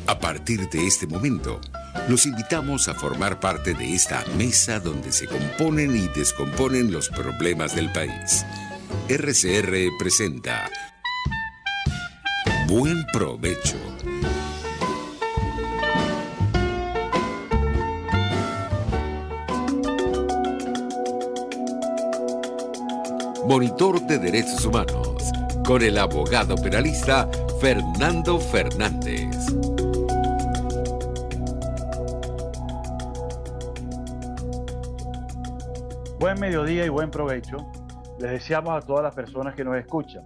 A partir de este momento, los invitamos a formar parte de esta mesa donde se componen y descomponen los problemas del país. RCR presenta Buen Provecho. Monitor de Derechos Humanos, con el abogado penalista Fernando Fernández. Buen mediodía y buen provecho. Les deseamos a todas las personas que nos escuchan.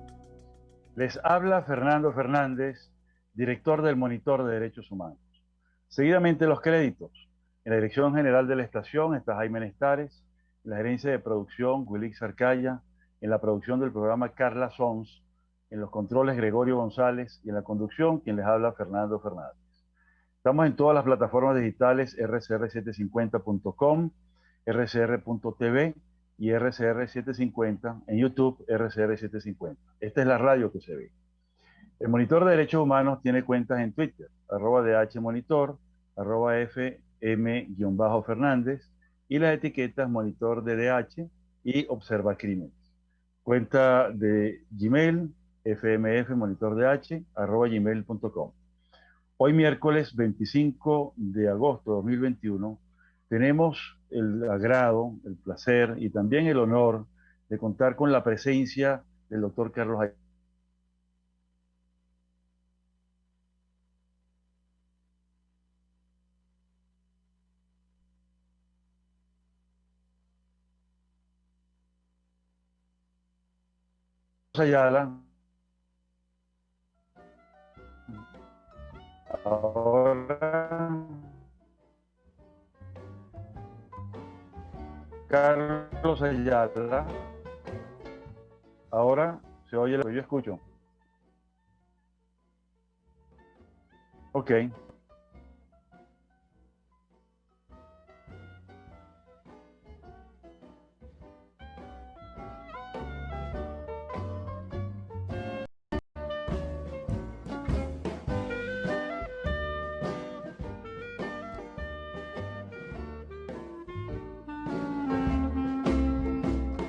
Les habla Fernando Fernández, director del Monitor de Derechos Humanos. Seguidamente los créditos. En la Dirección General de la Estación está Jaime Nestares, en la Gerencia de Producción Wilix Arcaya, en la producción del programa Carla Sons, en los controles Gregorio González y en la conducción quien les habla Fernando Fernández. Estamos en todas las plataformas digitales rcr750.com, rcr.tv y RCR750, en YouTube RCR750. Esta es la radio que se ve. El Monitor de Derechos Humanos tiene cuentas en Twitter, @DHMonitor, @FM_Fernández y las etiquetas Monitor de DH y Observa Crímenes. Cuenta de Gmail, fmfmonitordh@gmail.com. Hoy miércoles 25 de agosto de 2021 tenemos el agrado, el placer y también el honor de contar con la presencia del doctor Carlos Ayala. Ahora, Carlos Ayala. Ahora se oye lo que yo escucho. Ok.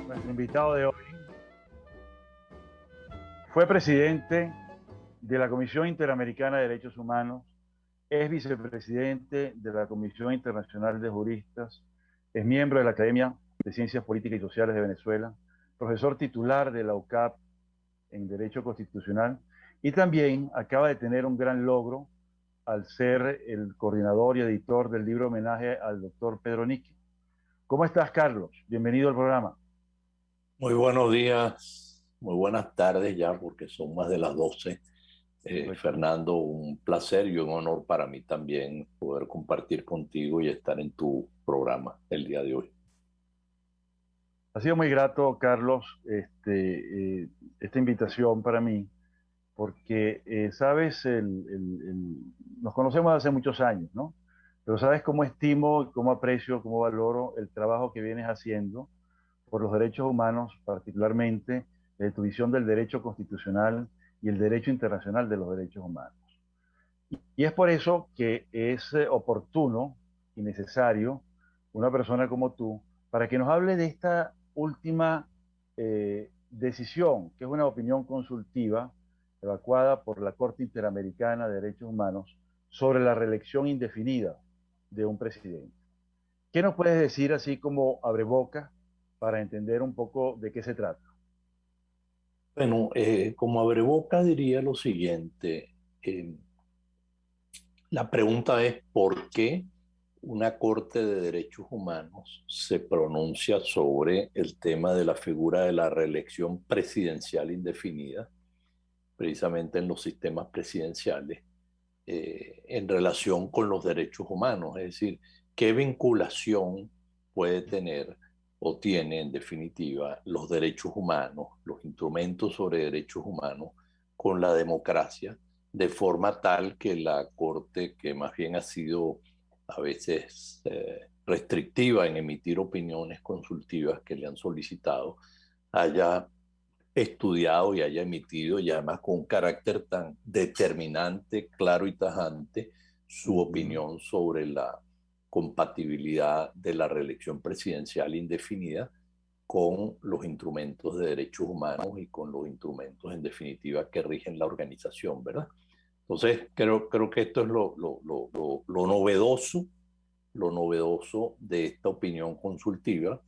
Nuestro invitado de hoy fue presidente de la Comisión Interamericana de Derechos Humanos, es vicepresidente de la Comisión Internacional de Juristas, es miembro de la Academia de Ciencias Políticas y Sociales de Venezuela, profesor titular de la UCAP en Derecho Constitucional y también acaba de tener un gran logro al ser el coordinador y editor del libro homenaje al doctor Pedro Niqui. ¿Cómo estás, Carlos? Bienvenido al programa. Muy buenos días, muy buenas tardes ya, porque son más de las 12. Fernando, un placer y un honor para mí también poder compartir contigo y estar en tu programa el día de hoy. Ha sido muy grato, Carlos, esta invitación para mí, porque, sabes, nos conocemos hace muchos años, ¿no? Pero sabes cómo estimo, cómo aprecio, cómo valoro el trabajo que vienes haciendo por los derechos humanos, particularmente tu visión del derecho constitucional y el derecho internacional de los derechos humanos. Y es por eso que es oportuno y necesario una persona como tú para que nos hable de esta última decisión, que es una opinión consultiva evacuada por la Corte Interamericana de Derechos Humanos sobre la reelección indefinida de un presidente. ¿Qué nos puedes decir así como abrebocas para entender un poco de qué se trata? Bueno, como abreboca diría lo siguiente. La pregunta es ¿por qué una Corte de Derechos Humanos se pronuncia sobre el tema de la figura de la reelección presidencial indefinida, precisamente en los sistemas presidenciales, en relación con los derechos humanos? Es decir, ¿qué vinculación puede tener o tiene en definitiva los derechos humanos, los instrumentos sobre derechos humanos con la democracia, de forma tal que la Corte, que más bien ha sido a veces restrictiva en emitir opiniones consultivas que le han solicitado, haya estudiado y haya emitido, y además con un carácter tan determinante, claro y tajante, su opinión sobre la compatibilidad de la reelección presidencial indefinida con los instrumentos de derechos humanos y con los instrumentos, en definitiva, que rigen la organización, ¿verdad? Entonces, creo que esto es lo novedoso de esta opinión consultiva,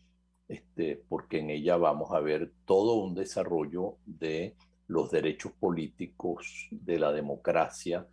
porque en ella vamos a ver todo un desarrollo de los derechos políticos, de la democracia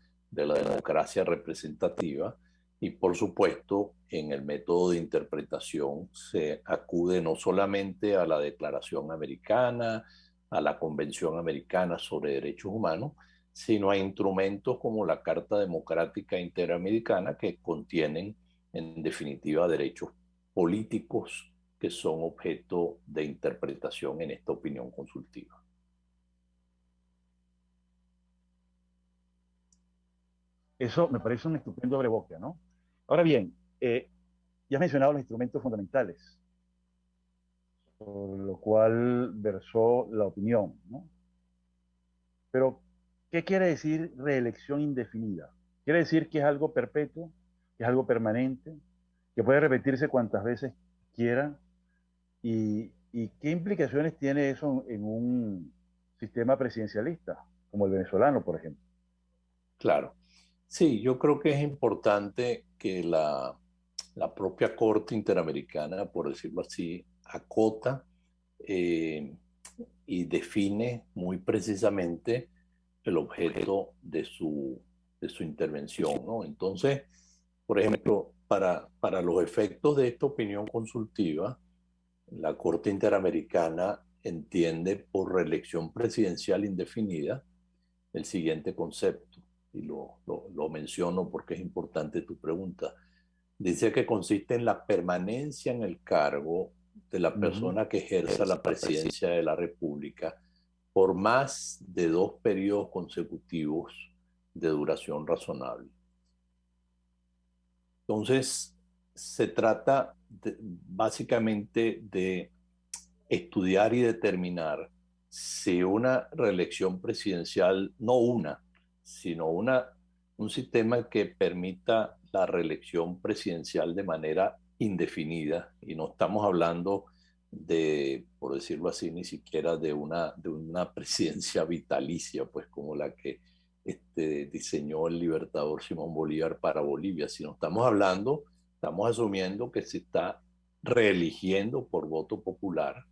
representativa, y por supuesto en el método de interpretación se acude no solamente a la Declaración Americana, a la Convención Americana sobre Derechos Humanos, sino a instrumentos como la Carta Democrática Interamericana, que contienen en definitiva derechos políticos que son objeto de interpretación en esta opinión consultiva. Eso me parece un estupendo abrebocas, ¿no? Ahora bien, ya has mencionado los instrumentos fundamentales, por lo cual versó la opinión, ¿no? Pero, ¿qué quiere decir reelección indefinida? ¿Quiere decir que es algo perpetuo, que es algo permanente, que puede repetirse cuantas veces quiera? ¿Y qué implicaciones tiene eso en un sistema presidencialista, como el venezolano, por ejemplo? Claro. Sí, yo creo que es importante que la propia Corte Interamericana, por decirlo así, acota eh, y define muy precisamente el objeto de su intervención, ¿no? Entonces, por ejemplo, para los efectos de esta opinión consultiva, la Corte Interamericana entiende por reelección presidencial indefinida el siguiente concepto, y lo menciono porque es importante tu pregunta. Dice que consiste en la permanencia en el cargo de la persona que ejerza la presidencia de la República por más de 2 periodos consecutivos de duración razonable. Entonces, se trata básicamente de estudiar y determinar si una reelección presidencial, no una, sino un sistema que permita la reelección presidencial de manera indefinida, y no estamos hablando de, por decirlo así, ni siquiera de una presidencia vitalicia, pues como la que diseñó el libertador Simón Bolívar para Bolivia, sino estamos asumiendo que se está reeligiendo por voto popular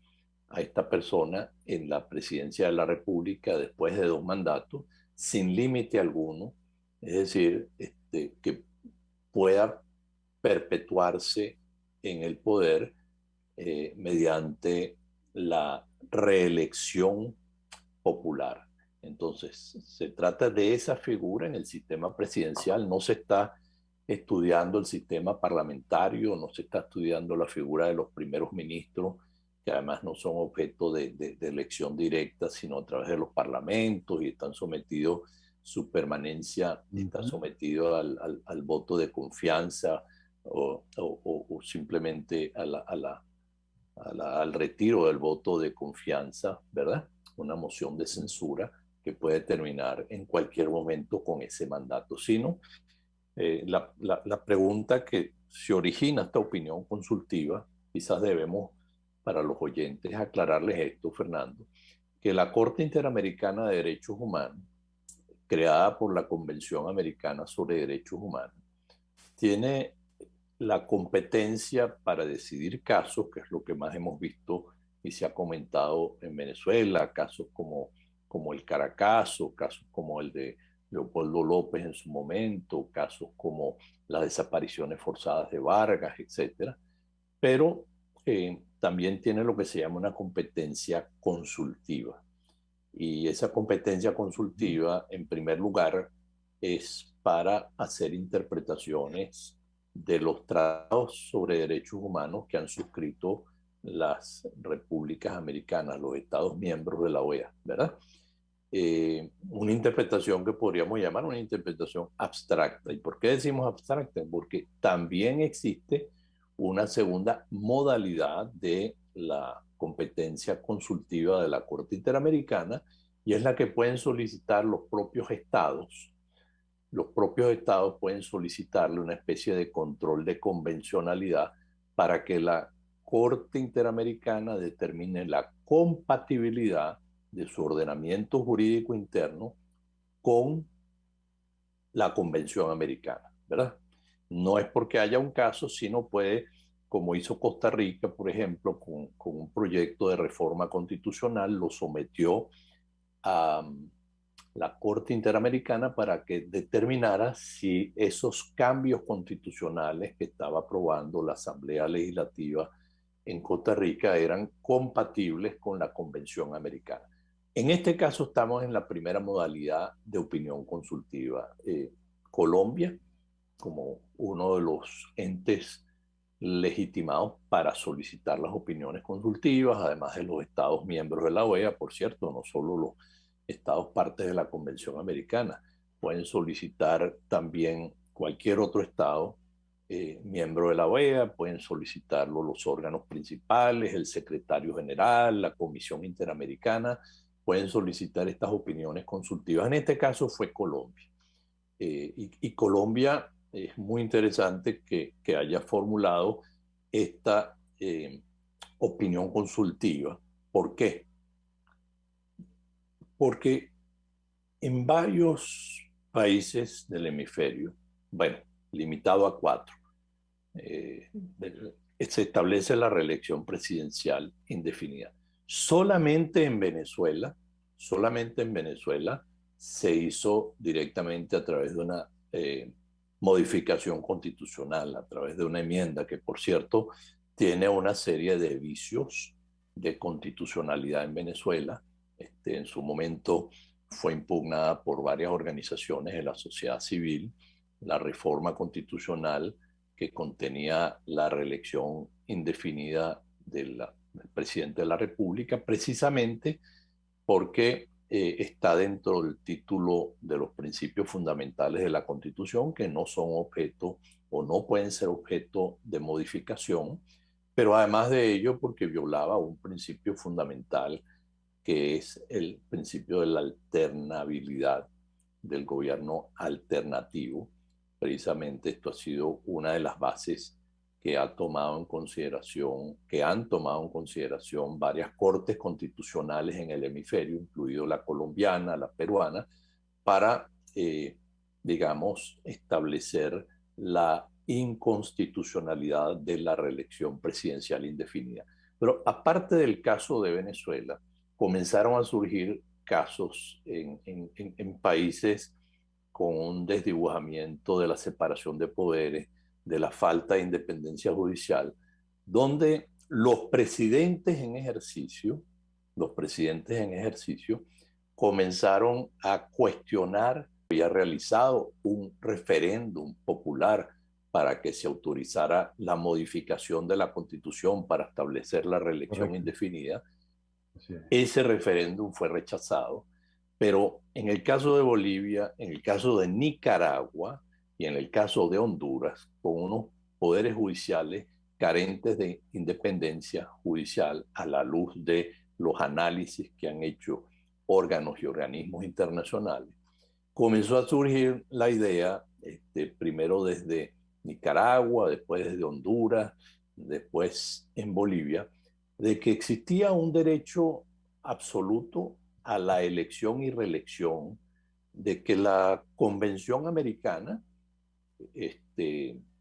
a esta persona en la presidencia de la República después de 2 mandatos, sin límite alguno, es decir, que pueda perpetuarse en el poder mediante la reelección popular. Entonces, se trata de esa figura en el sistema presidencial. No se está estudiando el sistema parlamentario, no se está estudiando la figura de los primeros ministros, que además no son objeto de elección directa, sino a través de los parlamentos, y están sometidos, su permanencia está sometido al voto de confianza o simplemente al retiro del voto de confianza, ¿verdad? Una moción de censura que puede terminar en cualquier momento con ese mandato. Sino la pregunta que se origina esta opinión consultiva, quizás debemos para los oyentes aclararles esto, Fernando, que la Corte Interamericana de Derechos Humanos, creada por la Convención Americana sobre Derechos Humanos, tiene la competencia para decidir casos, que es lo que más hemos visto y se ha comentado en Venezuela, casos como el Caracazo, casos como el de Leopoldo López en su momento, casos como las desapariciones forzadas de Vargas, etcétera. Pero también tiene lo que se llama una competencia consultiva. Y esa competencia consultiva, en primer lugar, es para hacer interpretaciones de los tratados sobre derechos humanos que han suscrito las repúblicas americanas, los estados miembros de la OEA, ¿verdad? Una interpretación que podríamos llamar una interpretación abstracta. ¿Y por qué decimos abstracta? Porque también existe una segunda modalidad de la competencia consultiva de la Corte Interamericana y es la que pueden solicitar los propios estados. Los propios estados pueden solicitarle una especie de control de convencionalidad para que la Corte Interamericana determine la compatibilidad de su ordenamiento jurídico interno con la Convención Americana, ¿verdad? No es porque haya un caso, sino puede, como hizo Costa Rica, por ejemplo, con un proyecto de reforma constitucional, lo sometió a la Corte Interamericana para que determinara si esos cambios constitucionales que estaba aprobando la Asamblea Legislativa en Costa Rica eran compatibles con la Convención Americana. En este caso estamos en la primera modalidad de opinión consultiva. Colombia, como uno de los entes legitimados para solicitar las opiniones consultivas, además de los estados miembros de la OEA, por cierto, no solo los estados partes de la Convención Americana, pueden solicitar también cualquier otro estado miembro de la OEA, pueden solicitarlo los órganos principales, el secretario general, la Comisión Interamericana, pueden solicitar estas opiniones consultivas. En este caso fue Colombia. Y Colombia es muy interesante que haya formulado esta opinión consultiva. ¿Por qué? Porque en varios países del hemisferio, bueno, limitado a 4, se establece la reelección presidencial indefinida. Solamente en Venezuela se hizo directamente a través de una modificación constitucional, a través de una enmienda que, por cierto, tiene una serie de vicios de constitucionalidad en Venezuela. En su momento fue impugnada por varias organizaciones de la sociedad civil, la reforma constitucional que contenía la reelección indefinida del presidente de la República, precisamente porque está dentro del título de los principios fundamentales de la Constitución, que no son objeto o no pueden ser objeto de modificación, pero además de ello porque violaba un principio fundamental que es el principio de la alternabilidad del gobierno alternativo. Precisamente esto ha sido una de las bases que han tomado en consideración varias cortes constitucionales en el hemisferio, incluido la colombiana, la peruana, para, digamos, establecer la inconstitucionalidad de la reelección presidencial indefinida. Pero aparte del caso de Venezuela, comenzaron a surgir casos en países con un desdibujamiento de la separación de poderes, de la falta de independencia judicial, donde los presidentes en ejercicio comenzaron a cuestionar. Había realizado un referéndum popular para que se autorizara la modificación de la Constitución para establecer la reelección indefinida. Ese referéndum fue rechazado, pero en el caso de Bolivia, en el caso de Nicaragua y en el caso de Honduras, con unos poderes judiciales carentes de independencia judicial a la luz de los análisis que han hecho órganos y organismos internacionales, comenzó a surgir la idea, primero desde Nicaragua, después desde Honduras, después en Bolivia, de que existía un derecho absoluto a la elección y reelección, de que la Convención Americana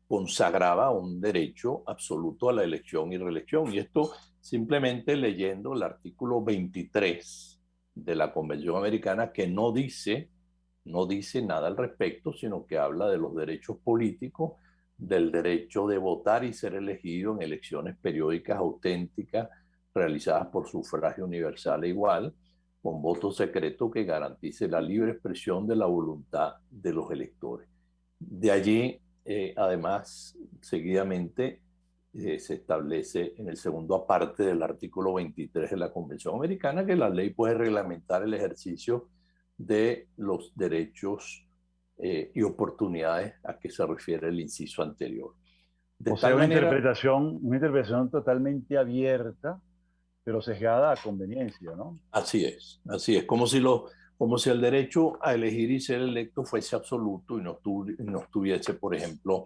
consagraba un derecho absoluto a la elección y reelección. Y esto simplemente leyendo el artículo 23 de la Convención Americana, que no dice nada al respecto, sino que habla de los derechos políticos, del derecho de votar y ser elegido en elecciones periódicas auténticas realizadas por sufragio universal e igual, con voto secreto que garantice la libre expresión de la voluntad de los electores. De allí, además, seguidamente se establece en el segundo aparte del artículo 23 de la Convención Americana que la ley puede reglamentar el ejercicio de los derechos y oportunidades a que se refiere el inciso anterior. De O sea, tal manera, una interpretación totalmente abierta, pero sesgada a conveniencia, ¿no? así es, como si el derecho a elegir y ser electo fuese absoluto y no estuviese, por ejemplo,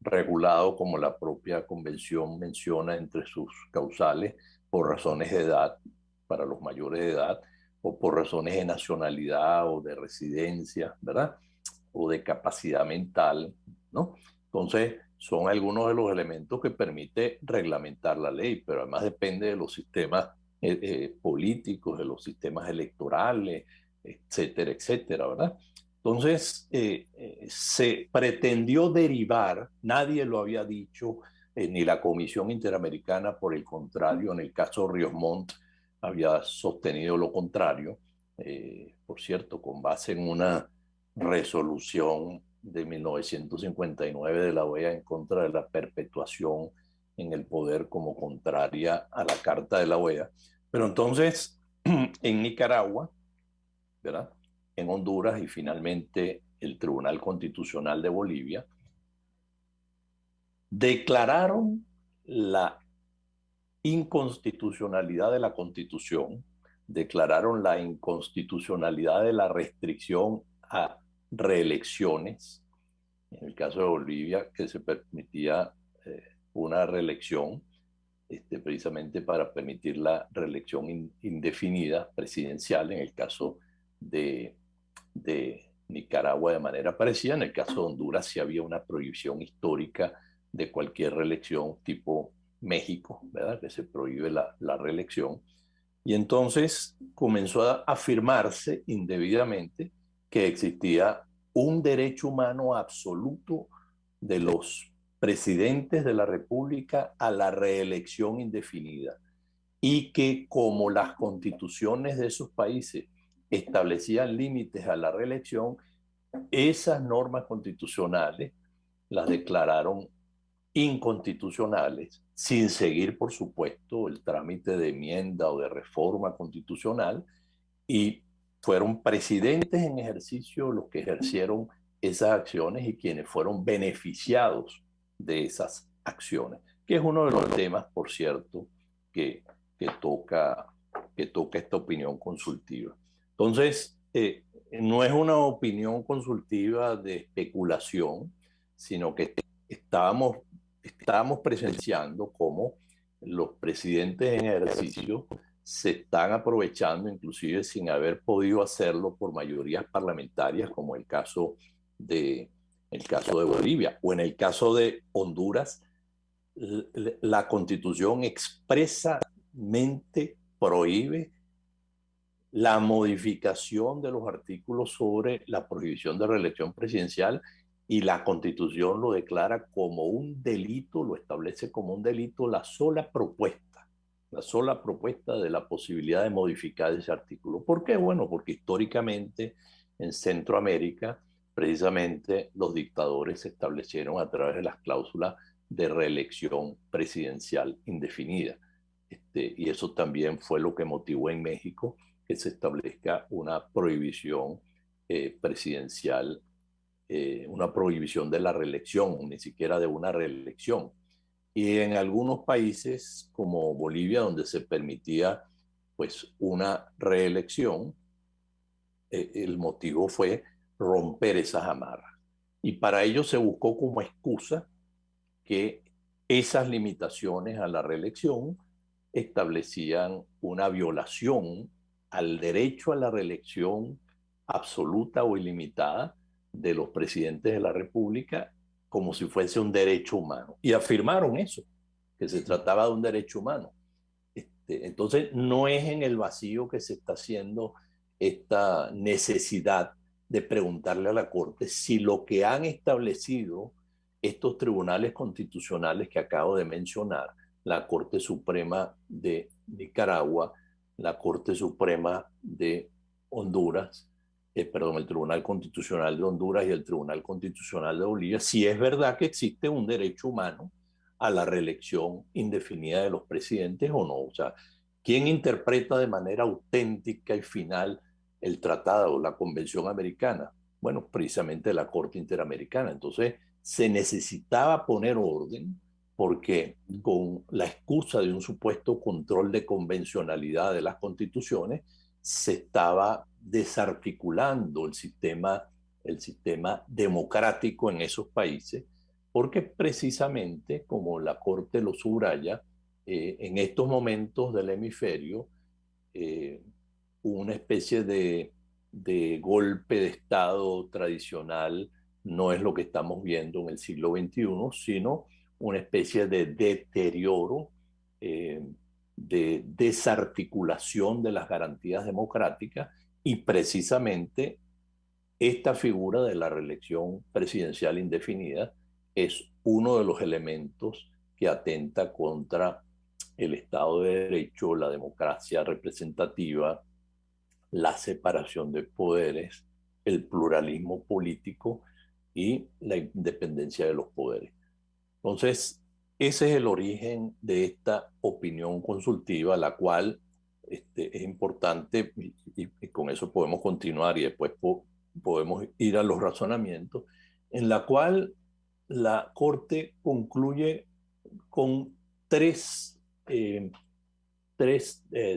regulado como la propia convención menciona entre sus causales por razones de edad, para los mayores de edad, o por razones de nacionalidad o de residencia, ¿verdad? O de capacidad mental, ¿no? Entonces, son algunos de los elementos que permite reglamentar la ley, pero además depende de los sistemas políticos, de los sistemas electorales, etcétera, etcétera, ¿verdad? Entonces, se pretendió derivar, nadie lo había dicho, ni la Comisión Interamericana, por el contrario, en el caso Ríos Montt había sostenido lo contrario, por cierto, con base en una resolución de 1959 de la OEA en contra de la perpetuación en el poder como contraria a la Carta de la OEA. Pero entonces, en Nicaragua, ¿verdad? En Honduras y finalmente el Tribunal Constitucional de Bolivia, declararon la inconstitucionalidad de la Constitución, declararon la inconstitucionalidad de la restricción a reelecciones, en el caso de Bolivia, que se permitía una reelección, precisamente para permitir la reelección indefinida presidencial, en el caso de Nicaragua de manera parecida. En el caso de Honduras sí había una prohibición histórica de cualquier reelección tipo México, ¿verdad? Que se prohíbe la reelección. Y entonces comenzó a afirmarse indebidamente que existía un derecho humano absoluto de los presidentes de la República a la reelección indefinida y que como las constituciones de esos países establecían límites a la reelección, esas normas constitucionales las declararon inconstitucionales, sin seguir, por supuesto, el trámite de enmienda o de reforma constitucional, y fueron presidentes en ejercicio los que ejercieron esas acciones y quienes fueron beneficiados de esas acciones, que es uno de los temas, por cierto, que, que, toca, que toca esta opinión consultiva. Entonces, no es una opinión consultiva de especulación, sino que estábamos presenciando cómo los presidentes en ejercicio se están aprovechando, inclusive sin haber podido hacerlo por mayorías parlamentarias, como el caso de Bolivia, o en el caso de Honduras, la Constitución expresamente prohíbe la modificación de los artículos sobre la prohibición de reelección presidencial, y la Constitución lo declara como un delito, lo establece como un delito la sola propuesta de la posibilidad de modificar ese artículo. ¿Por qué? Bueno, porque históricamente en Centroamérica, precisamente los dictadores se establecieron a través de las cláusulas de reelección presidencial indefinida. Y eso también fue lo que motivó en México que se establezca una prohibición presidencial, una prohibición de la reelección, ni siquiera de una reelección. Y en algunos países como Bolivia, donde se permitía pues una reelección, el motivo fue romper esas amarras. Y para ello se buscó como excusa que esas limitaciones a la reelección establecían una violación al derecho a la reelección absoluta o ilimitada de los presidentes de la República, como si fuese un derecho humano. Y afirmaron eso, que se trataba de un derecho humano. Entonces, no es en el vacío que se está haciendo esta necesidad de preguntarle a la Corte si lo que han establecido estos tribunales constitucionales que acabo de mencionar, la Corte Suprema de Nicaragua, la Corte Suprema de Honduras, el Tribunal Constitucional de Honduras y el Tribunal Constitucional de Bolivia, si es verdad que existe un derecho humano a la reelección indefinida de los presidentes o no. O sea, ¿quién interpreta de manera auténtica y final el tratado o la Convención Americana? Bueno, precisamente la Corte Interamericana. Entonces, se necesitaba poner orden porque con la excusa de un supuesto control de convencionalidad de las constituciones, se estaba desarticulando el sistema democrático en esos países, porque precisamente, como la Corte lo subraya, en estos momentos del hemisferio, eh, una especie de golpe de Estado tradicional no es lo que estamos viendo en el siglo XXI, sino una especie de deterioro, de desarticulación de las garantías democráticas, y precisamente esta figura de la reelección presidencial indefinida es uno de los elementos que atenta contra el Estado de Derecho, la democracia representativa, la separación de poderes, el pluralismo político y la independencia de los poderes. Entonces, ese es el origen de esta opinión consultiva, la cual es importante, y con eso podemos continuar y después podemos ir a los razonamientos, en la cual la Corte concluye con tres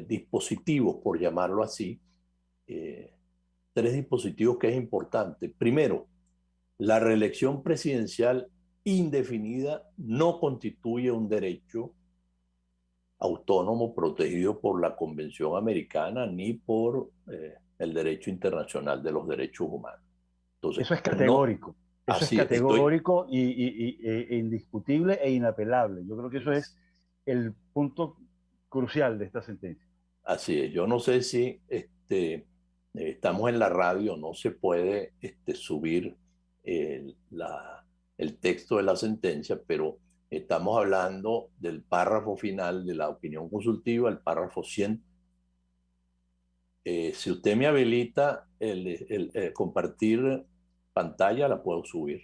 dispositivos, por llamarlo así, tres dispositivos que es importante. Primero, la reelección presidencial indefinida no constituye un derecho autónomo protegido por la Convención Americana ni por el derecho internacional de los derechos humanos. Entonces, Eso es no, categórico. Eso es así estoy, categórico e indiscutible e inapelable. Yo creo que eso es el punto crucial de esta sentencia. así es. Yo no sé si estamos en la radio, no se puede subir el texto de la sentencia, pero estamos hablando del párrafo final de la opinión consultiva, el párrafo 100. Si usted me habilita el compartir pantalla, la puedo subir.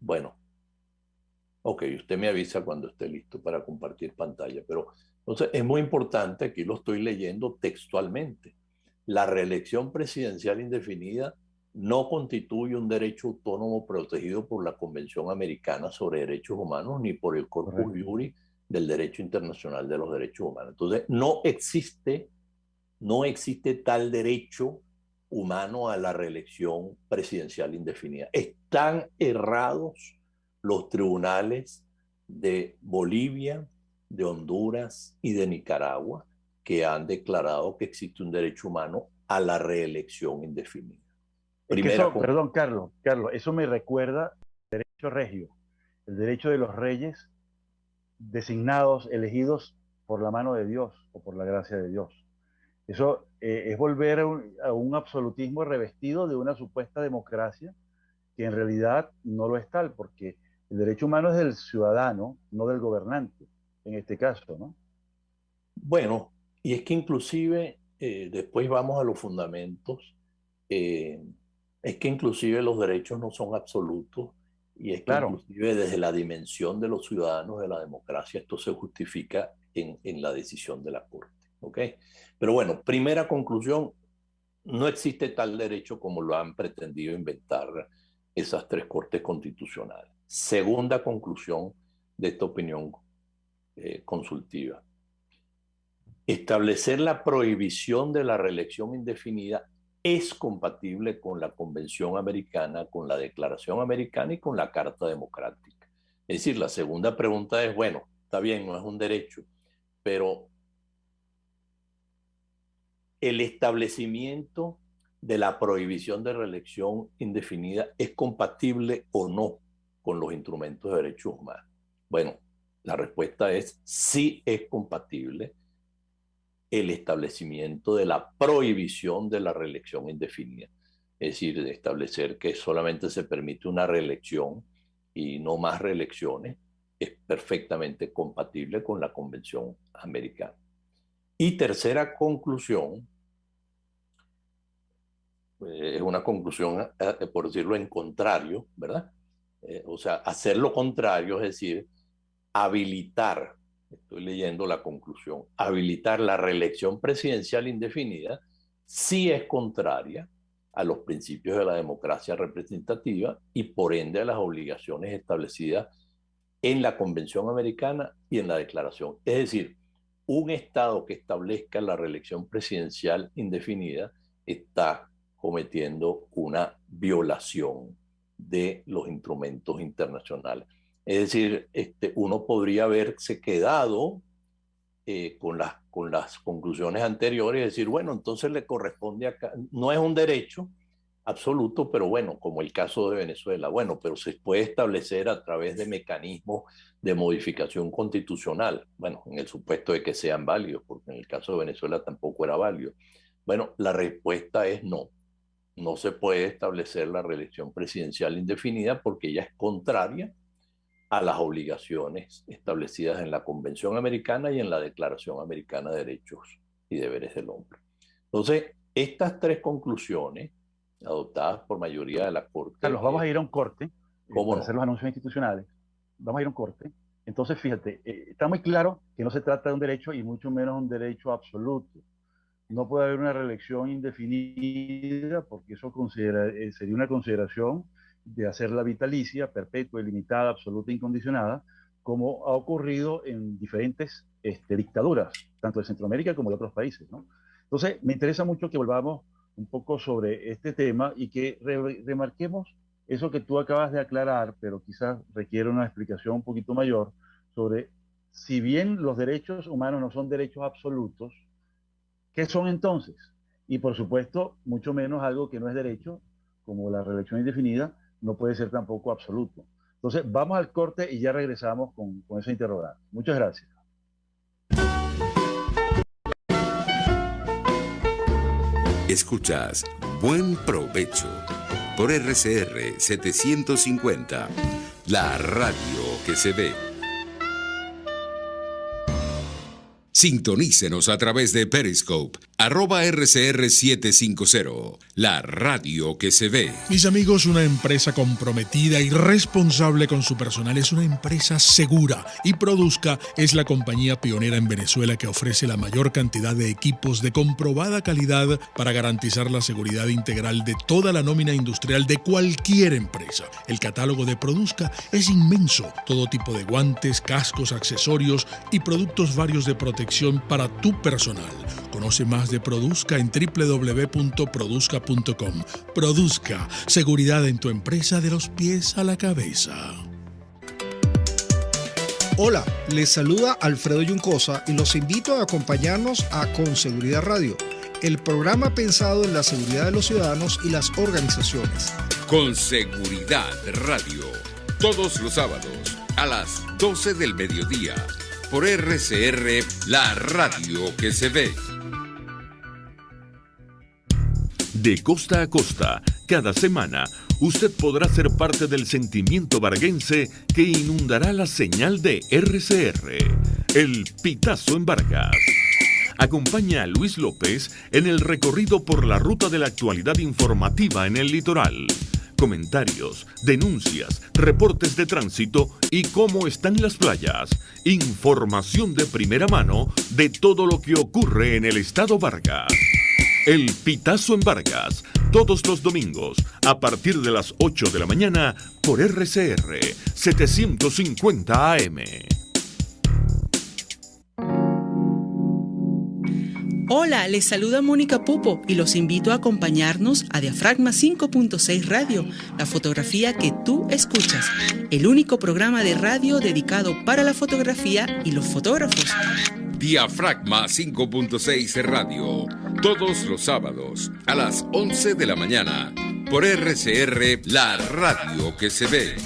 Bueno, ok, usted me avisa cuando esté listo para compartir pantalla, pero entonces es muy importante, aquí lo estoy leyendo textualmente. La reelección presidencial indefinida no constituye un derecho autónomo protegido por la Convención Americana sobre Derechos Humanos ni por el Corpus Correcto. Juris del Derecho Internacional de los Derechos Humanos. Entonces, no existe tal derecho humano a la reelección presidencial indefinida. Están errados los tribunales de Bolivia, de Honduras y de Nicaragua, que han declarado que existe un derecho humano a la reelección indefinida. Es que eso, perdón, Carlos, eso me recuerda al derecho regio, el derecho de los reyes designados, elegidos por la mano de Dios o por la gracia de Dios. Eso es volver a un absolutismo revestido de una supuesta democracia que en realidad no lo es tal, porque el derecho humano es del ciudadano, no del gobernante, en este caso, ¿no? Bueno, y es que inclusive, después vamos a los fundamentos, eh, es que inclusive los derechos no son absolutos, y es que Claro, inclusive desde la dimensión de los ciudadanos de la democracia esto se justifica en la decisión de la Corte. ¿Ok? Pero bueno, primera conclusión, no existe tal derecho como lo han pretendido inventar esas tres cortes constitucionales. Segunda conclusión de esta opinión consultiva. Establecer la prohibición de la reelección indefinida es compatible con la Convención Americana, con la Declaración Americana y con la Carta Democrática. Es decir, la segunda pregunta es, bueno, está bien, no es un derecho, pero el establecimiento de la prohibición de reelección indefinida es compatible o no con los instrumentos de derechos humanos. Bueno, la respuesta es sí es compatible el establecimiento de la prohibición de la reelección indefinida. Es decir, de establecer que solamente se permite una reelección y no más reelecciones, es perfectamente compatible con la Convención Americana. Y tercera conclusión, es una conclusión, por decirlo en contrario, ¿verdad? O sea, hacer lo contrario, es decir, habilitar, estoy leyendo la conclusión, habilitar la reelección presidencial indefinida sí es contraria a los principios de la democracia representativa y por ende a las obligaciones establecidas en la Convención Americana y en la Declaración. Es decir, un Estado que establezca la reelección presidencial indefinida está cometiendo una violación de los instrumentos internacionales. Es decir, uno podría haberse quedado con las conclusiones anteriores y decir, bueno, entonces le corresponde acá, no es un derecho absoluto, pero bueno, como el caso de Venezuela, bueno, pero se puede establecer a través de mecanismos de modificación constitucional, bueno, en el supuesto de que sean válidos, porque en el caso de Venezuela tampoco era válido. Bueno, la respuesta es no. No se puede establecer la reelección presidencial indefinida porque ella es contraria a las obligaciones establecidas en la Convención Americana y en la Declaración Americana de Derechos y Deberes del Hombre. Entonces, estas tres conclusiones, adoptadas por mayoría de la Corte... Carlos, vamos a ir a un corte ¿cómo para no? hacer los anuncios institucionales. Vamos a ir a un corte. Entonces, fíjate, está muy claro que no se trata de un derecho y mucho menos un derecho absoluto. No puede haber una reelección indefinida porque eso sería una consideración de hacerla vitalicia, perpetua, ilimitada, absoluta e incondicionada, como ha ocurrido en diferentes dictaduras, tanto de Centroamérica como de otros países, ¿no? Entonces, me interesa mucho que volvamos un poco sobre este tema y que remarquemos eso que tú acabas de aclarar, pero quizás requiere una explicación un poquito mayor sobre, si bien los derechos humanos no son derechos absolutos, ¿qué son entonces? Y por supuesto, mucho menos algo que no es derecho, como la reelección indefinida, no puede ser tampoco absoluto. Entonces, vamos al corte y ya regresamos con esa interrogante. Muchas gracias. Escuchas Buen Provecho por RCR 750, la radio que se ve. Sintonícenos a través de Periscope, @RCR750, la radio que se ve. Mis amigos, una empresa comprometida y responsable con su personal es una empresa segura, y Produzca es la compañía pionera en Venezuela que ofrece la mayor cantidad de equipos de comprobada calidad para garantizar la seguridad integral de toda la nómina industrial de cualquier empresa. El catálogo de Produzca es inmenso, todo tipo de guantes, cascos, accesorios y productos varios de protección para tu personal. Conoce más de Produzca en www.produzca.com. Produzca, seguridad en tu empresa de los pies a la cabeza. Hola, les saluda Alfredo Yuncosa y los invito a acompañarnos a Con Seguridad Radio, el programa pensado en la seguridad de los ciudadanos y las organizaciones. Con Seguridad Radio, todos los sábados a las 12 del mediodía. Por RCR, la radio que se ve. De costa a costa, cada semana, usted podrá ser parte del sentimiento varguense que inundará la señal de RCR, el Pitazo en Vargas. Acompaña a Luis López en el recorrido por la ruta de la actualidad informativa en el litoral. Comentarios, denuncias, reportes de tránsito y cómo están las playas. Información de primera mano de todo lo que ocurre en el estado Vargas. El Pitazo en Vargas, todos los domingos, a partir de las 8 de la mañana, por RCR 750 AM. Hola, les saluda Mónica Pupo y los invito a acompañarnos a Diafragma 5.6 Radio, la fotografía que tú escuchas, el único programa de radio dedicado para la fotografía y los fotógrafos. Diafragma 5.6 Radio, todos los sábados a las 11 de la mañana, por RCR, la radio que se ve.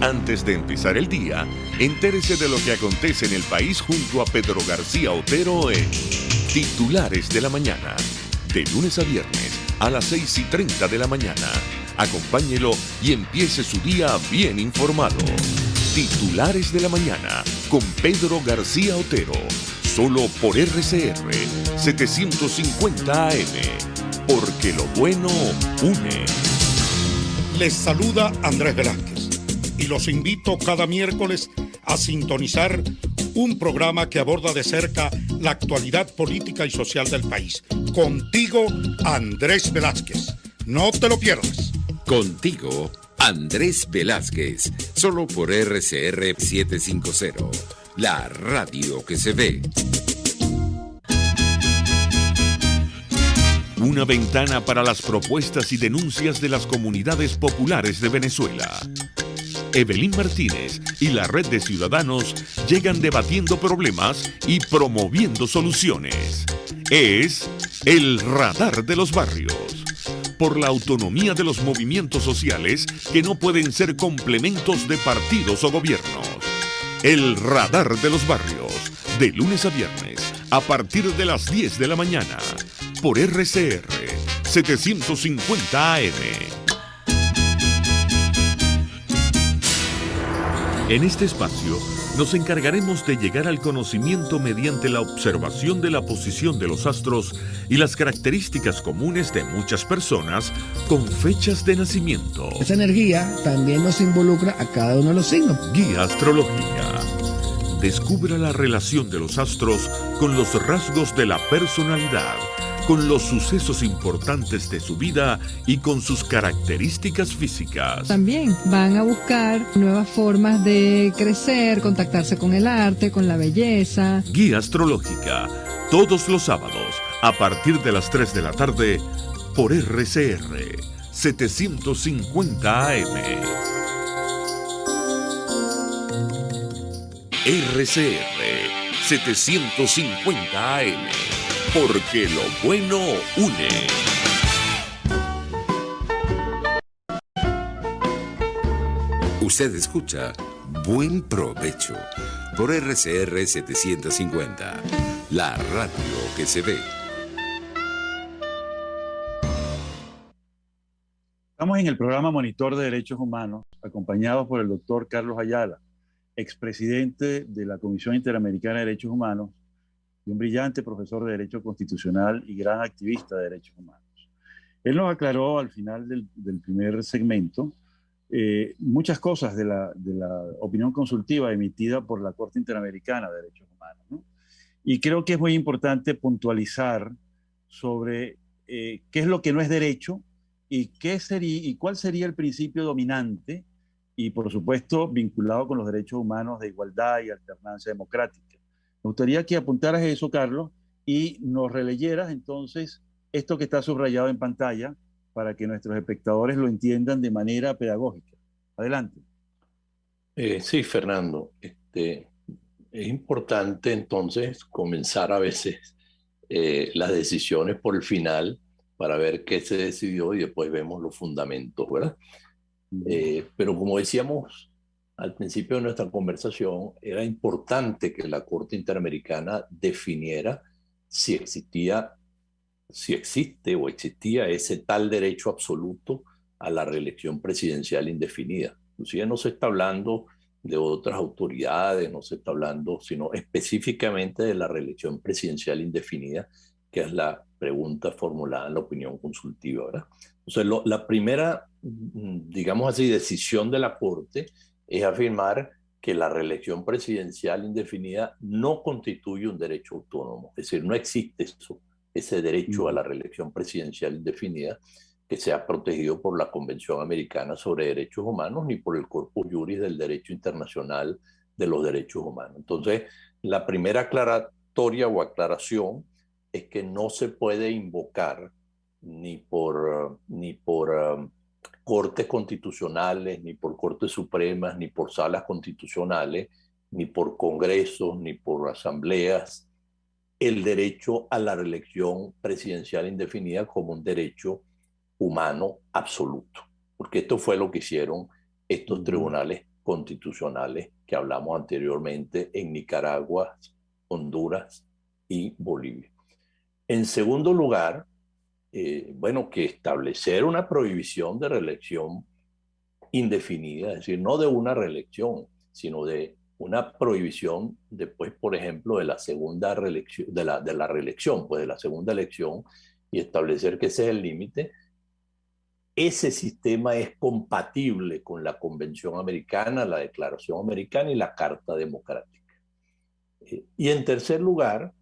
Antes de empezar el día, entérese de lo que acontece en el país junto a Pedro García Otero en Titulares de la Mañana, de lunes a viernes a las 6:30 de la mañana. Acompáñelo y empiece su día bien informado. Titulares de la Mañana con Pedro García Otero, solo por RCR 750 AM, porque lo bueno une. Les saluda Andrés Velázquez y los invito cada miércoles a sintonizar un programa que aborda de cerca la actualidad política y social del país. Contigo, Andrés Velázquez. No te lo pierdas. Contigo, Andrés Velázquez. Solo por RCR 750. La radio que se ve. Una ventana para las propuestas y denuncias de las comunidades populares de Venezuela. Evelyn Martínez y la Red de Ciudadanos llegan debatiendo problemas y promoviendo soluciones. Es el Radar de los Barrios. Por la autonomía de los movimientos sociales que no pueden ser complementos de partidos o gobiernos. El Radar de los Barrios, de lunes a viernes, a partir de las 10 de la mañana, por RCR 750 AM. En este espacio nos encargaremos de llegar al conocimiento mediante la observación de la posición de los astros y las características comunes de muchas personas con fechas de nacimiento. Esa energía también nos involucra a cada uno de los signos. Guía astrológica. Descubra la relación de los astros con los rasgos de la personalidad, con los sucesos importantes de su vida y con sus características físicas. También van a buscar nuevas formas de crecer, contactarse con el arte, con la belleza. Guía astrológica, todos los sábados, a partir de las 3 de la tarde, por RCR 750 AM. RCR 750 AM. Porque lo bueno une. Usted escucha Buen Provecho por RCR 750, la radio que se ve. Estamos en el programa Monitor de Derechos Humanos, acompañados por el doctor Carlos Ayala, expresidente de la Comisión Interamericana de Derechos Humanos, y un brillante profesor de Derecho Constitucional y gran activista de derechos humanos. Él nos aclaró al final del primer segmento muchas cosas de la opinión consultiva emitida por la Corte Interamericana de Derechos Humanos, ¿no? Y creo que es muy importante puntualizar sobre qué es lo que no es derecho y cuál sería el principio dominante y, por supuesto, vinculado con los derechos humanos de igualdad y alternancia democrática. Me gustaría que apuntaras eso, Carlos, y nos releyeras entonces esto que está subrayado en pantalla para que nuestros espectadores lo entiendan de manera pedagógica. Adelante. Sí, Fernando. Es importante entonces comenzar a veces las decisiones por el final para ver qué se decidió y después vemos los fundamentos, ¿verdad? Pero como decíamos al principio de nuestra conversación, era importante que la Corte Interamericana definiera si existe o existía ese tal derecho absoluto a la reelección presidencial indefinida. Inclusive no se está hablando de otras autoridades, no se está hablando sino específicamente de la reelección presidencial indefinida, que es la pregunta formulada en la opinión consultiva, ¿verdad? Entonces, la primera, digamos así, decisión de la Corte es afirmar que la reelección presidencial indefinida no constituye un derecho autónomo. Es decir, no existe ese derecho a la reelección presidencial indefinida que sea protegido por la Convención Americana sobre Derechos Humanos ni por el Corpus Juris del Derecho Internacional de los Derechos Humanos. Entonces, la primera aclaratoria o aclaración es que no se puede invocar ni por cortes constitucionales, ni por cortes supremas, ni por salas constitucionales, ni por congresos, ni por asambleas, el derecho a la reelección presidencial indefinida como un derecho humano absoluto. Porque esto fue lo que hicieron estos tribunales constitucionales que hablamos anteriormente en Nicaragua, Honduras y Bolivia. En segundo lugar, que establecer una prohibición de reelección indefinida, es decir, no de una reelección, sino de una prohibición después, por ejemplo, de la segunda reelección, de la reelección, pues de la segunda elección, y establecer que ese es el límite. Ese sistema es compatible con la Convención Americana, la Declaración Americana y la Carta Democrática. Y en tercer lugar,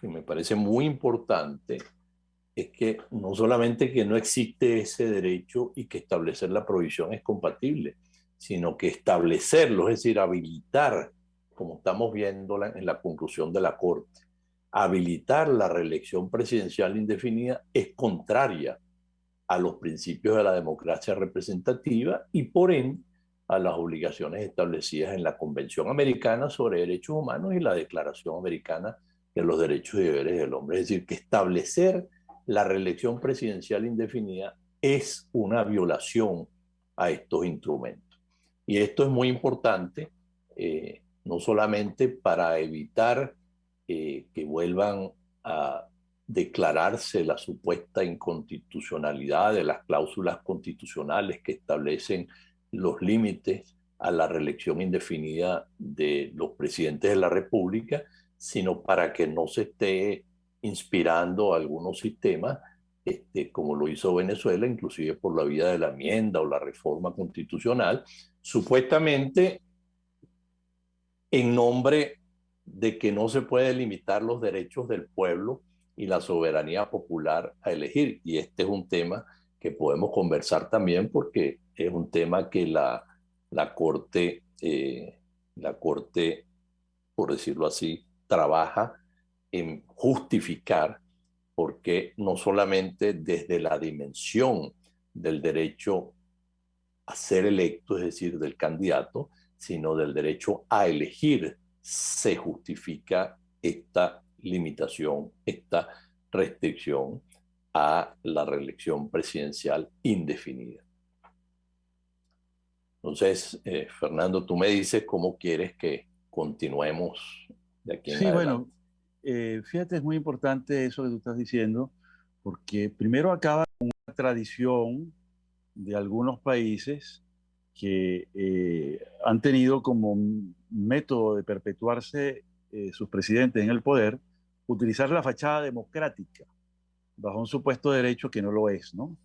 que me parece muy importante es que no solamente que no existe ese derecho y que establecer la provisión es compatible, sino que establecerlo, es decir, habilitar, como estamos viendo en la conclusión de la Corte, habilitar la reelección presidencial indefinida es contraria a los principios de la democracia representativa y por ende a las obligaciones establecidas en la Convención Americana sobre Derechos Humanos y la Declaración Americana de los Derechos y Deberes del Hombre. Es decir, que establecer la reelección presidencial indefinida es una violación a estos instrumentos. Y esto es muy importante, no solamente para evitar que vuelvan a declararse la supuesta inconstitucionalidad de las cláusulas constitucionales que establecen los límites a la reelección indefinida de los presidentes de la República, sino para que no se esté inspirando algunos sistemas, como lo hizo Venezuela, inclusive por la vía de la enmienda o la reforma constitucional, supuestamente en nombre de que no se puede limitar los derechos del pueblo y la soberanía popular a elegir. Y este es un tema que podemos conversar también porque es un tema que la Corte, por decirlo así, trabaja en justificar porque no solamente desde la dimensión del derecho a ser electo, es decir, del candidato, sino del derecho a elegir, se justifica esta limitación, esta restricción a la reelección presidencial indefinida. Entonces, Fernando, tú me dices cómo quieres que continuemos de aquí en adelante. Bueno, fíjate, es muy importante eso que tú estás diciendo, porque primero acaba con una tradición de algunos países que han tenido como método de perpetuarse sus presidentes en el poder, utilizar la fachada democrática bajo un supuesto derecho que no lo es, ¿no?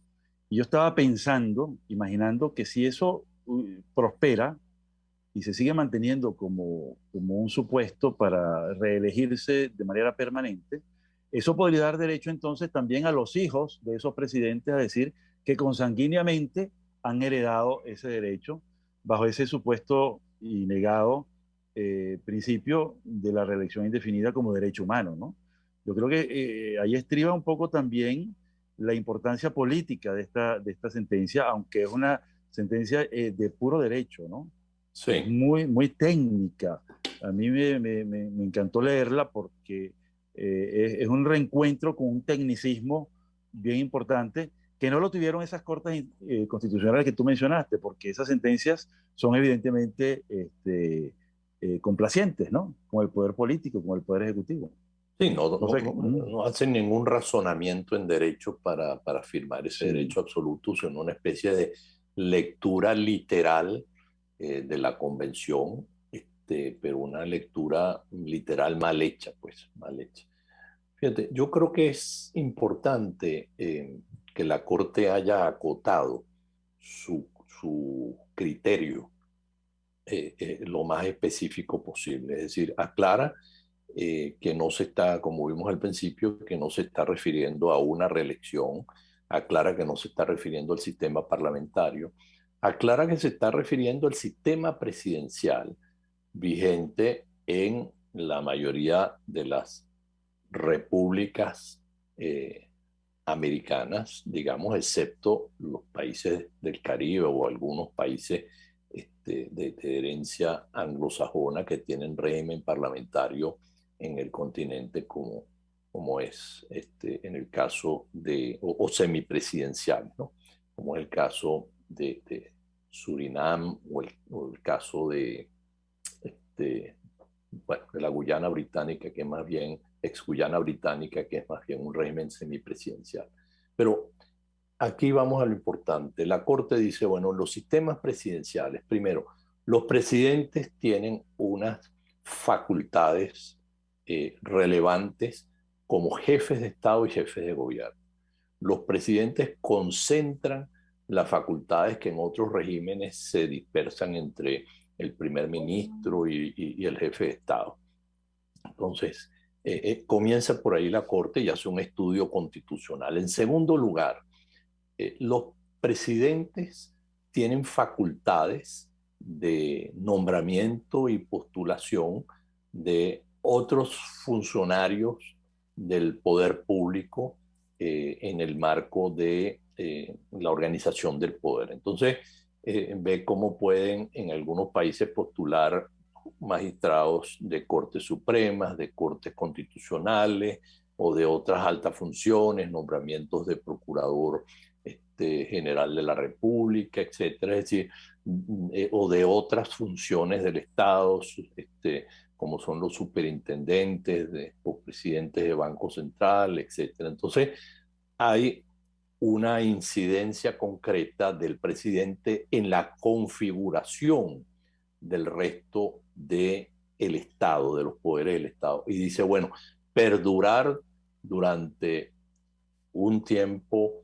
Y yo estaba pensando, imaginando que si eso prospera y se sigue manteniendo como un supuesto para reelegirse de manera permanente, eso podría dar derecho entonces también a los hijos de esos presidentes a decir que consanguíneamente han heredado ese derecho bajo ese supuesto y negado principio de la reelección indefinida como derecho humano, ¿no? Yo creo que ahí estriba un poco también la importancia política de esta sentencia, aunque es una sentencia de puro derecho, ¿no? Sí. Es muy, muy técnica. A mí me encantó leerla porque es un reencuentro con un tecnicismo bien importante que no lo tuvieron esas cortes constitucionales que tú mencionaste, porque esas sentencias son evidentemente complacientes, ¿no? Con el poder político, con el poder ejecutivo. Sí, no hacen ningún razonamiento en derecho para afirmar ese derecho absoluto, sino una especie de lectura literal de la convención, pero una lectura literal mal hecha, pues, mal hecha. Fíjate, yo creo que es importante que la Corte haya acotado su criterio lo más específico posible, es decir, aclara que no se está, como vimos al principio, que no se está refiriendo a una reelección, aclara que no se está refiriendo al sistema parlamentario, aclara que se está refiriendo al sistema presidencial vigente en la mayoría de las repúblicas americanas, digamos, excepto los países del Caribe o algunos países de herencia anglosajona que tienen régimen parlamentario en el continente como es en el caso de, o semipresidencial, ¿no? Como es el caso de Surinam o el caso de la Guyana Británica, que es más bien, ex Guyana Británica, que es más bien un régimen semipresidencial. Pero aquí vamos a lo importante. La Corte dice, bueno, los sistemas presidenciales, primero, los presidentes tienen unas facultades relevantes como jefes de Estado y jefes de gobierno. Los presidentes concentran las facultades que en otros regímenes se dispersan entre el primer ministro y el jefe de Estado. Entonces, comienza por ahí la Corte y hace un estudio constitucional. En segundo lugar, los presidentes tienen facultades de nombramiento y postulación de otros funcionarios del poder público en el marco de la organización del poder. Entonces, ve cómo pueden en algunos países postular magistrados de cortes supremas, de cortes constitucionales o de otras altas funciones, nombramientos de procurador general de la República, etcétera, es decir, o de otras funciones del Estado, como son los superintendentes o presidentes de Banco Central, etcétera. Entonces, hay una incidencia concreta del presidente en la configuración del resto del Estado, de los poderes del Estado. Y dice, bueno, perdurar durante un tiempo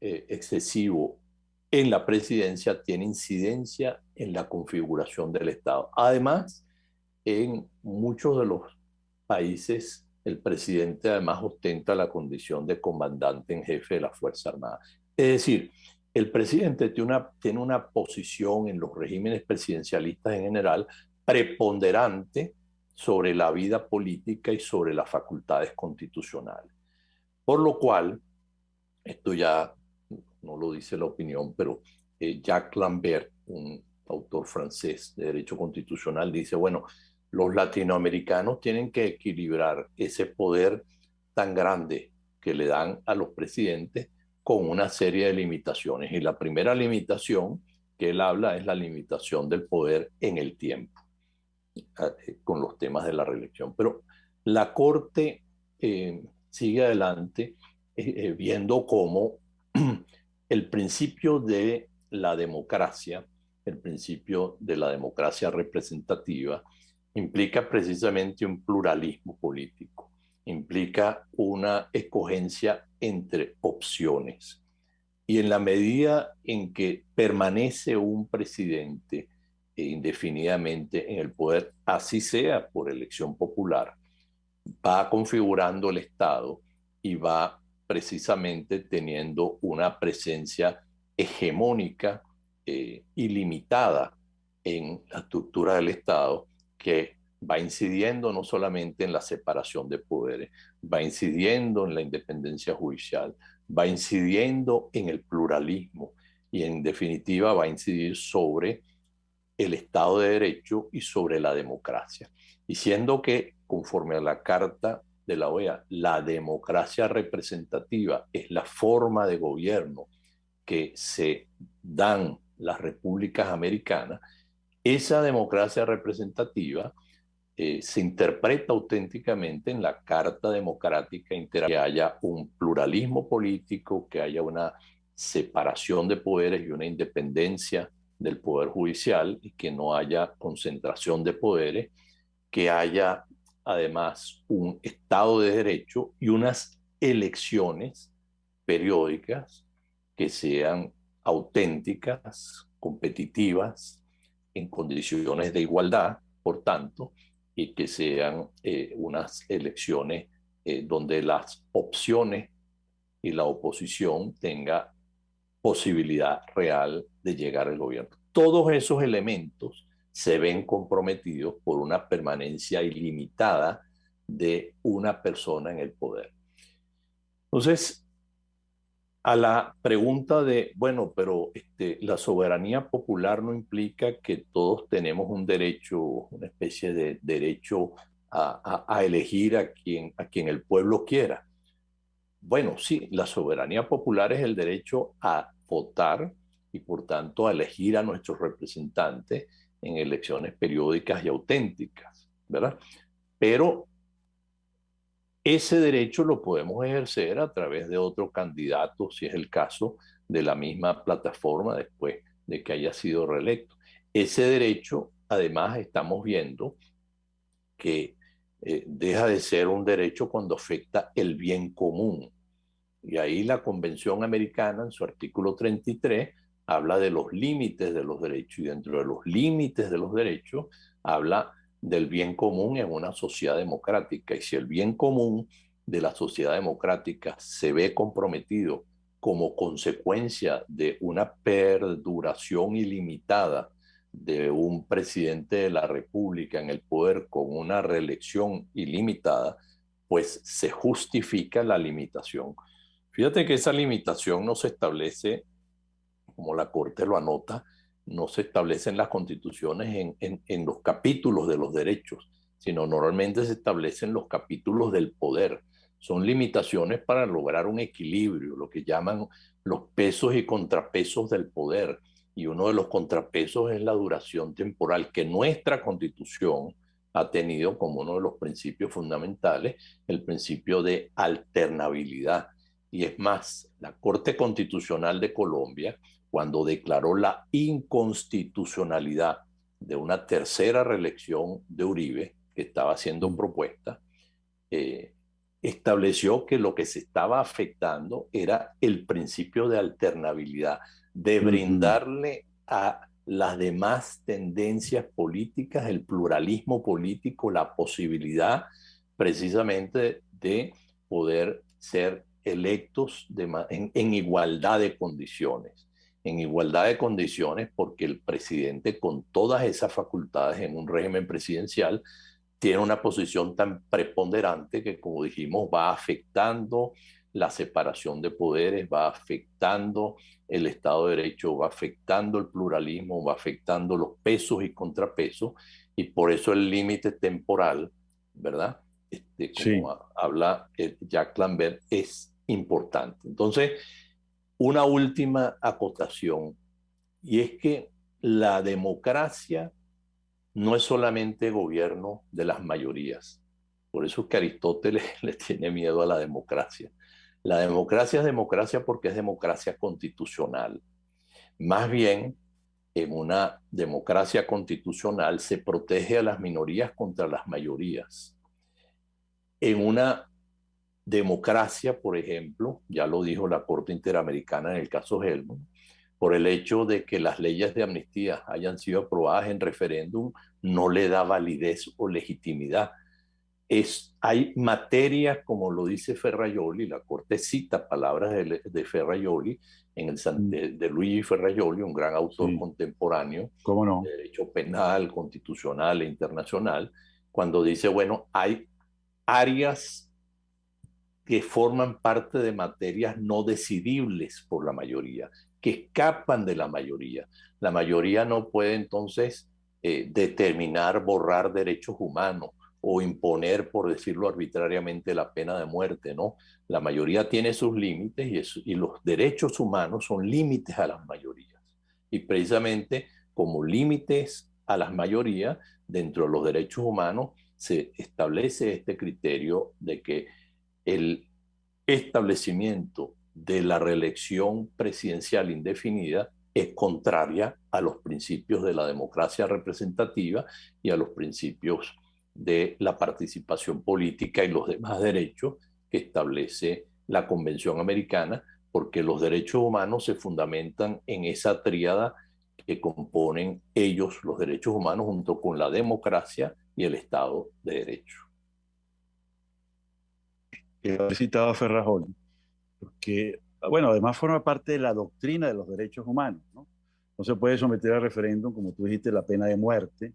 excesivo en la presidencia tiene incidencia en la configuración del Estado. Además, en muchos de los países el presidente además ostenta la condición de comandante en jefe de la Fuerza Armada. Es decir, el presidente tiene una posición en los regímenes presidencialistas en general preponderante sobre la vida política y sobre las facultades constitucionales. Por lo cual, esto ya no lo dice la opinión, pero Jacques Lambert, un autor francés de derecho constitucional, dice, bueno, los latinoamericanos tienen que equilibrar ese poder tan grande que le dan a los presidentes con una serie de limitaciones. Y la primera limitación que él habla es la limitación del poder en el tiempo, con los temas de la reelección. Pero la Corte sigue adelante viendo cómo el principio de la democracia, el principio de la democracia representativa, implica precisamente un pluralismo político, implica una escogencia entre opciones. Y en la medida en que permanece un presidente indefinidamente en el poder, así sea por elección popular, va configurando el Estado y va precisamente teniendo una presencia hegemónica ilimitada en la estructura del Estado, que va incidiendo no solamente en la separación de poderes, va incidiendo en la independencia judicial, va incidiendo en el pluralismo y en definitiva va a incidir sobre el Estado de Derecho y sobre la democracia. Diciendo que, conforme a la Carta de la OEA, la democracia representativa es la forma de gobierno que se dan las repúblicas americanas. Esa democracia representativa se interpreta auténticamente en la Carta Democrática Interamericana, que haya un pluralismo político, que haya una separación de poderes y una independencia del poder judicial y que no haya concentración de poderes, que haya además un Estado de Derecho y unas elecciones periódicas que sean auténticas, competitivas, en condiciones de igualdad, por tanto, y que sean unas elecciones donde las opciones y la oposición tenga posibilidad real de llegar al gobierno. Todos esos elementos se ven comprometidos por una permanencia ilimitada de una persona en el poder. Entonces, a la pregunta de, bueno, pero la soberanía popular no implica que todos tenemos un derecho, una especie de derecho a elegir a quien el pueblo quiera. Bueno, sí, la soberanía popular es el derecho a votar y por tanto a elegir a nuestros representantes en elecciones periódicas y auténticas, ¿verdad? Pero ese derecho lo podemos ejercer a través de otro candidato, si es el caso, de la misma plataforma después de que haya sido reelecto. Ese derecho, además, estamos viendo que deja de ser un derecho cuando afecta el bien común. Y ahí la Convención Americana, en su artículo 33, habla de los límites de los derechos, y dentro de los límites de los derechos habla del bien común en una sociedad democrática. Y si el bien común de la sociedad democrática se ve comprometido como consecuencia de una perduración ilimitada de un presidente de la República en el poder con una reelección ilimitada, pues se justifica la limitación. Fíjate que esa limitación no se establece, como la Corte lo anota, no se establece en las constituciones en los capítulos de los derechos, sino normalmente se establece en los capítulos del poder. Son limitaciones para lograr un equilibrio, lo que llaman los pesos y contrapesos del poder. Y uno de los contrapesos es la duración temporal, que nuestra Constitución ha tenido como uno de los principios fundamentales, el principio de alternabilidad. Y es más, la Corte Constitucional de Colombia, cuando declaró la inconstitucionalidad de una tercera reelección de Uribe, que estaba siendo propuesta, estableció que lo que se estaba afectando era el principio de alternabilidad, de brindarle a las demás tendencias políticas, el pluralismo político, la posibilidad precisamente de poder ser electos en igualdad de condiciones. En igualdad de condiciones porque el presidente, con todas esas facultades en un régimen presidencial, tiene una posición tan preponderante que, como dijimos, va afectando la separación de poderes, va afectando el Estado de Derecho, va afectando el pluralismo, va afectando los pesos y contrapesos, y por eso el límite temporal, ¿verdad? Como habla Jacques Lambert, es importante. Entonces, una última acotación, y es que la democracia no es solamente gobierno de las mayorías. Por eso es que Aristóteles le tiene miedo a la democracia. La democracia es democracia porque es democracia constitucional. Más bien, en una democracia constitucional se protege a las minorías contra las mayorías. En una democracia, por ejemplo, ya lo dijo la Corte Interamericana en el caso Helmut, por el hecho de que las leyes de amnistía hayan sido aprobadas en referéndum, no le da validez o legitimidad. Hay materias, como lo dice Ferrajoli, la Corte cita palabras de Ferrajoli, de Luigi Ferrajoli, un gran autor contemporáneo de derecho penal, constitucional e internacional, cuando dice, bueno, hay áreas que forman parte de materias no decidibles por la mayoría, que escapan de la mayoría. La mayoría no puede entonces determinar, borrar derechos humanos o imponer, por decirlo arbitrariamente, la pena de muerte, ¿no? La mayoría tiene sus límites y los derechos humanos son límites a las mayorías. Y precisamente como límites a las mayorías, dentro de los derechos humanos se establece este criterio de que el establecimiento de la reelección presidencial indefinida es contraria a los principios de la democracia representativa y a los principios de la participación política y los demás derechos que establece la Convención Americana, porque los derechos humanos se fundamentan en esa tríada que componen ellos, los derechos humanos, junto con la democracia y el Estado de Derecho. He citado a Ferrajoli, porque, bueno, además forma parte de la doctrina de los derechos humanos, ¿no? No se puede someter a referéndum, como tú dijiste, la pena de muerte,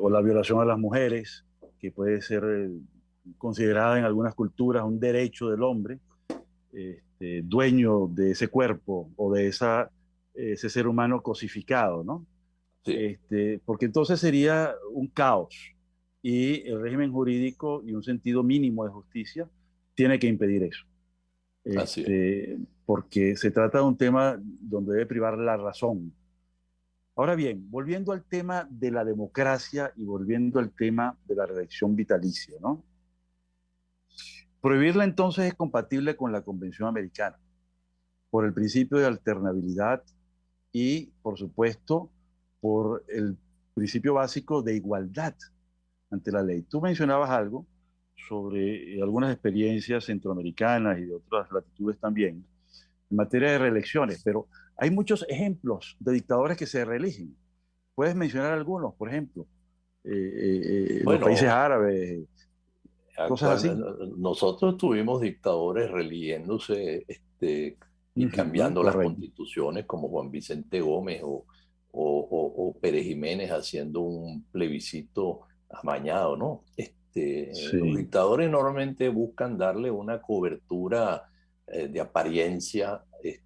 o la violación a las mujeres, que puede ser considerada en algunas culturas un derecho del hombre, dueño de ese cuerpo o de ese ser humano cosificado, ¿no? Sí. Porque entonces sería un caos y el régimen jurídico y un sentido mínimo de justicia tiene que impedir eso. Así es. Porque se trata de un tema donde debe privar la razón. Ahora bien, volviendo al tema de la democracia y volviendo al tema de la reelección vitalicia, ¿no? Prohibirla entonces es compatible con la Convención Americana, por el principio de alternabilidad y, por supuesto, por el principio básico de igualdad ante la ley. Tú mencionabas algo sobre algunas experiencias centroamericanas y de otras latitudes también, en materia de reelecciones, pero hay muchos ejemplos de dictadores que se reeligen. Puedes mencionar algunos, por ejemplo, los países árabes, cosas así. Nosotros tuvimos dictadores religiéndose y cambiando las constituciones, como Juan Vicente Gómez o Pérez Jiménez haciendo un plebiscito amañado, ¿no? Los dictadores normalmente buscan darle una cobertura de apariencia,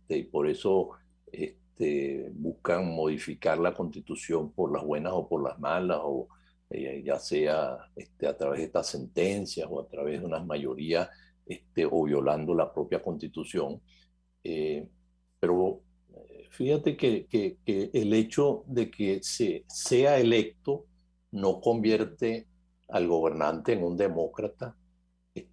y por eso buscan modificar la constitución por las buenas o por las malas, o ya sea a través de estas sentencias o a través de unas mayorías o violando la propia constitución. Pero fíjate que el hecho de que sea electo no convierte al gobernante en un demócrata,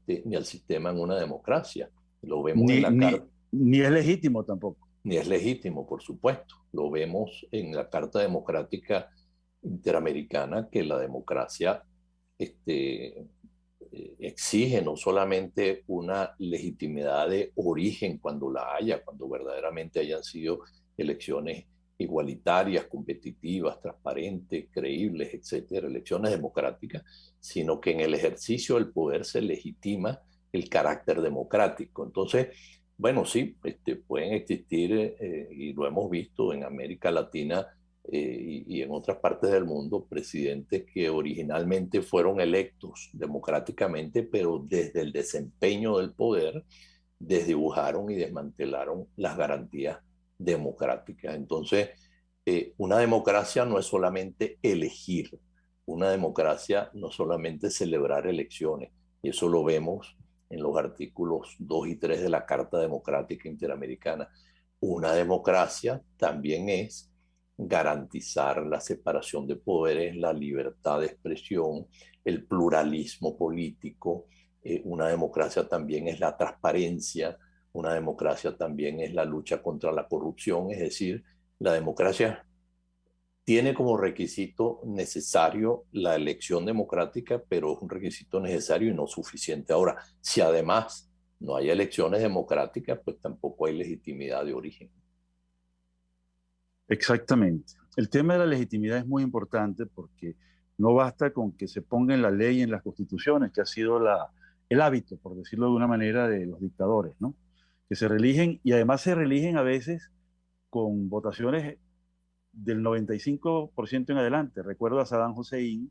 ni al sistema en una democracia. Lo vemos en la carta. Ni es legítimo tampoco. Ni es legítimo, por supuesto. Lo vemos en la Carta Democrática Interamericana, que la democracia exige no solamente una legitimidad de origen cuando la haya, cuando verdaderamente hayan sido elecciones igualitarias, competitivas, transparentes, creíbles, etcétera, elecciones democráticas, sino que en el ejercicio del poder se legitima el carácter democrático. Entonces, bueno, sí, pueden existir, y lo hemos visto en América Latina y en otras partes del mundo, presidentes que originalmente fueron electos democráticamente, pero desde el desempeño del poder desdibujaron y desmantelaron las garantías democráticas. Entonces, una democracia no es solamente elegir, una democracia no solamente celebrar elecciones, y eso lo vemos en los artículos 2 y 3 de la Carta Democrática Interamericana. Una democracia también es garantizar la separación de poderes, la libertad de expresión, el pluralismo político. Una democracia también es la transparencia, una democracia también es la lucha contra la corrupción. Es decir, la democracia tiene como requisito necesario la elección democrática, pero es un requisito necesario y no suficiente. Ahora, si además no hay elecciones democráticas, pues tampoco hay legitimidad de origen. Exactamente. El tema de la legitimidad es muy importante porque no basta con que se ponga en la ley y en las constituciones, que ha sido el hábito, por decirlo de una manera, de los dictadores, ¿no? Que se reeligen, y además se reeligen a veces con votaciones del 95% en adelante. Recuerdo a Saddam Hussein,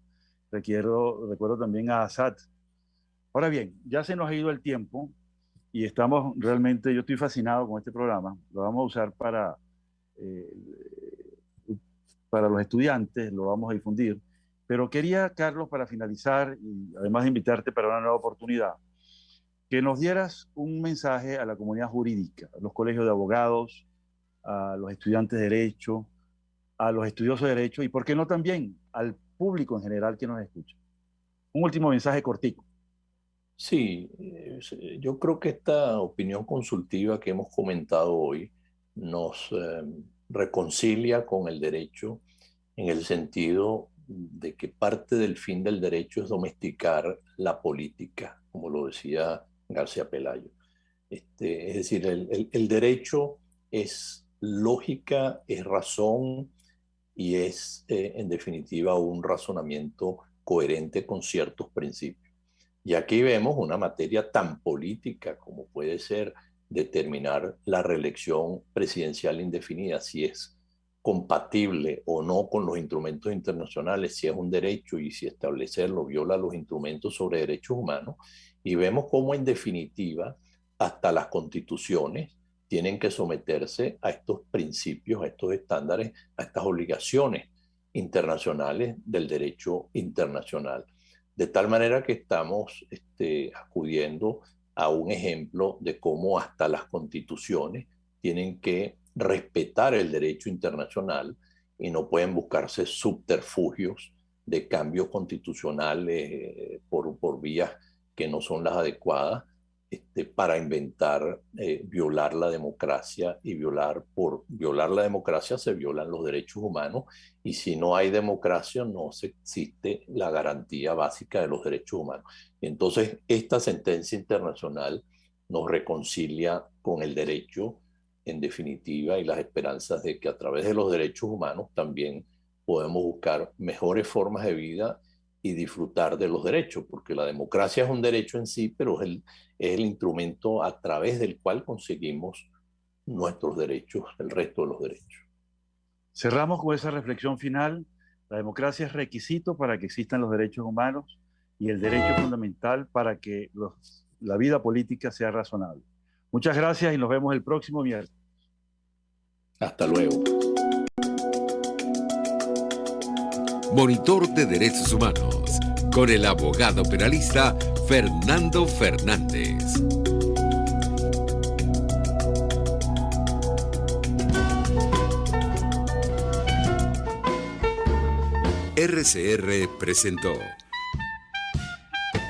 recuerdo también a Assad. Ahora bien, ya se nos ha ido el tiempo y estamos realmente, yo estoy fascinado con este programa, lo vamos a usar para los estudiantes, lo vamos a difundir, pero quería, Carlos, para finalizar, y además de invitarte para una nueva oportunidad, que nos dieras un mensaje a la comunidad jurídica, a los colegios de abogados, a los estudiantes de Derecho, a los estudiosos de Derecho y, ¿por qué no también al público en general que nos escucha? Un último mensaje cortico. Sí, yo creo que esta opinión consultiva que hemos comentado hoy nos reconcilia con el derecho en el sentido de que parte del fin del derecho es domesticar la política, como lo decía García Pelayo. Es decir, el derecho es lógica, es razón y es, en definitiva, un razonamiento coherente con ciertos principios. Y aquí vemos una materia tan política como puede ser determinar la reelección presidencial indefinida, si es compatible o no con los instrumentos internacionales, si es un derecho y si establecerlo viola los instrumentos sobre derechos humanos. Y vemos cómo, en definitiva, hasta las constituciones tienen que someterse a estos principios, a estos estándares, a estas obligaciones internacionales del derecho internacional. De tal manera que estamos acudiendo a un ejemplo de cómo hasta las constituciones tienen que respetar el derecho internacional y no pueden buscarse subterfugios de cambios constitucionales por vías que no son las adecuadas, para inventar, violar la democracia, y por violar la democracia se violan los derechos humanos, y si no hay democracia no existe la garantía básica de los derechos humanos. Entonces, esta sentencia internacional nos reconcilia con el derecho, en definitiva, y las esperanzas de que a través de los derechos humanos también podemos buscar mejores formas de vida y disfrutar de los derechos, porque la democracia es un derecho en sí, pero es el instrumento a través del cual conseguimos nuestros derechos, el resto de los derechos. Cerramos con esa reflexión final. La democracia es requisito para que existan los derechos humanos y el derecho fundamental para que la vida política sea razonable. Muchas gracias y nos vemos el próximo miércoles. Hasta luego. Monitor de Derechos Humanos, con el abogado penalista Fernando Fernández. RCR presentó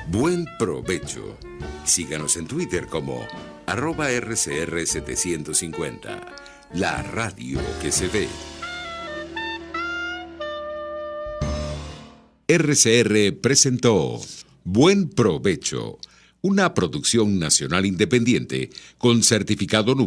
Buen Provecho. Síganos en Twitter como @RCR750, la radio que se ve. RCR presentó Buen Provecho, una producción nacional independiente con certificado número